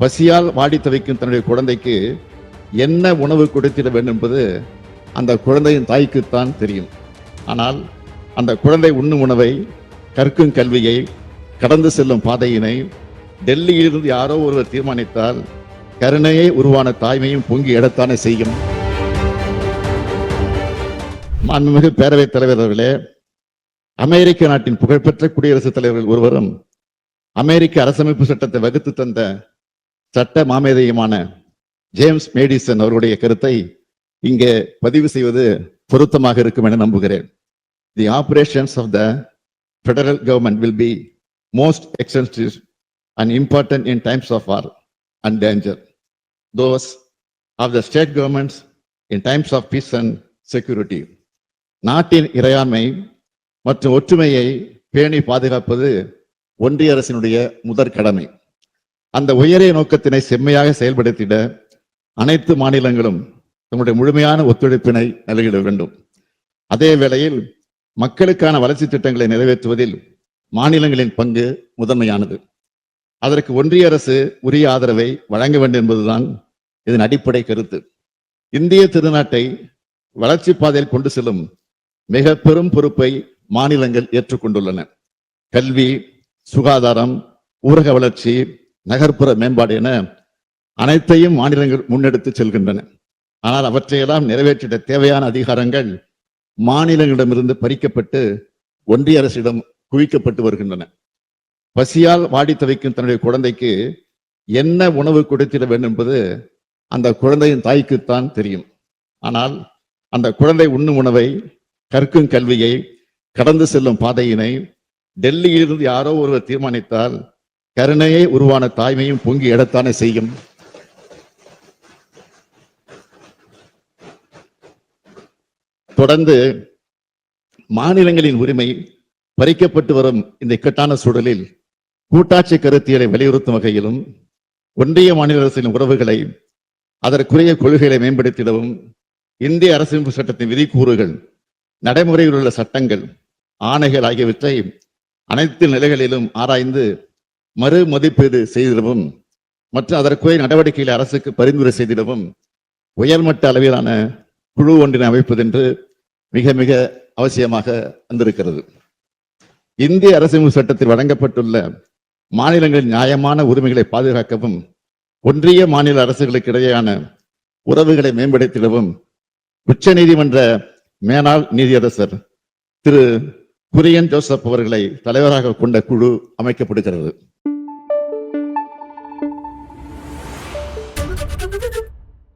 பசியால் வாடி தவிக்கும் தன்னுடைய குழந்தைக்கு என்ன உணவு கொடுத்திட வேண்டும் என்பது அந்த குழந்தையின் தாய்க்குத்தான் தெரியும். ஆனால் அந்த குழந்தை உண்ணும் உணவை, கற்கும் கல்வியை, கடந்து செல்லும் பாதையினை டெல்லியிலிருந்து யாரோ ஒருவர் தீர்மானித்தால் கருணையே உருவான தாய்மையும் பொங்கி எடத்தானே செய்யும். மாண்புமிகு பேரவைத் தலைவர் அவர்களே, அமெரிக்க நாட்டின் புகழ்பெற்ற குடியரசுத் தலைவர்கள் ஒருவரும் அமெரிக்க அரசமைப்பு சட்டத்தை வகுத்து தந்த சட்ட மாமேதையுமான ஜேம்ஸ் மேடிசன் அவருடைய கருத்தை இங்கே பதிவு செய்வது பொருத்தமாக இருக்கும் என நம்புகிறேன். The operations of the federal government will be most extensive and important in times of war and danger. Those of the state governments in times of peace and security. நாட்டின் இறையாண்மை மற்றும் ஒற்றுமையை பேணி பாதுகாப்பது ஒன்றிய அரசினுடைய முதற் கடமை. அந்த உயரிய நோக்கத்தினை செம்மையாக செயல்படுத்திட அனைத்து மாநிலங்களும் தங்களுடைய முழுமையான ஒத்துழைப்பினை நல்கிட வேண்டும். அதே வேளையில் மக்களுக்கான வளர்ச்சி திட்டங்களை நிறைவேற்றுவதில் மாநிலங்களின் பங்கு முதன்மையானது. அதற்கு ஒன்றிய அரசு உரிய ஆதரவை வழங்க வேண்டும் என்பதுதான் இதன் அடிப்படை கருத்து. இந்திய திருநாட்டை வளர்ச்சி பாதையில் கொண்டு செல்லும் மிக பெரும் பொறுப்பை மாநிலங்கள் ஏற்றுக்கொண்டுள்ளன. கல்வி, சுகாதாரம், ஊரக வளர்ச்சி, நகர்ப்புற மேம்பாடு என அனைத்தையும் மாநிலங்கள் முன்னெடுத்து செல்கின்றன. ஆனால் அவற்றையெல்லாம் நிறைவேற்றிட தேவையான அதிகாரங்கள் மாநிலங்களிடமிருந்து பறிக்கப்பட்டு ஒன்றிய அரசிடம் குவிக்கப்பட்டு வருகின்றன. பசியால் வாடி தவிக்கும் தன்னுடைய குழந்தைக்கு என்ன உணவு கொடுத்திட வேண்டும் என்பது அந்த குழந்தையின் தாய்க்குத்தான் தெரியும். ஆனால் அந்த குழந்தை உண்ணும் உணவை, கற்கும் கல்வியை, கடந்து செல்லும் பாதையினை டெல்லியிலிருந்து யாரோ ஒருவர் தீர்மானித்தால் கருணையே உருவான தாய்மையும் பொங்கி எடத்தானே செய்யும். தொடர்ந்து மாநிலங்களின் உரிமை பறிக்கப்பட்டு வரும் இந்த இக்கட்டான சூழலில் கூட்டாட்சி கருத்தியலை வலியுறுத்தும் வகையிலும் ஒன்றிய மாநில அரசின் உறவுகளை, அதற்குரிய கொள்கைகளை மேம்படுத்திடவும் இந்திய அரசியலமைப்பு சட்டத்தின் விதிக்கூறுகள், நடைமுறையில் உள்ள சட்டங்கள், ஆணைகள் ஆகியவற்றை அனைத்து நிலைகளிலும் ஆராய்ந்து மறு மதிப்பீடு செய்திடவும் மற்றும் அதற்குரிய நடவடிக்கைகளை அரசுக்கு பரிந்துரை செய்திடவும் உயர்மட்ட அளவிலான குழு ஒன்றினை அமைப்பதென்று மிக மிக அவசியமாக வந்திருக்கிறது. இந்திய அரசியலமைப்பு சட்டத்தில் வழங்கப்பட்டுள்ள மாநிலங்களின் நியாயமான உரிமைகளை பாதுகாக்கவும் ஒன்றிய மாநில அரசுகளுக்கு இடையேயான உறவுகளை மேம்படுத்திடவும் உச்ச நீதிமன்ற மேனாள் நீதியரசர் திரு குரியன் ஜோசப் அவர்களை தலைவராக கொண்ட குழு அமைக்கப்படுகிறது.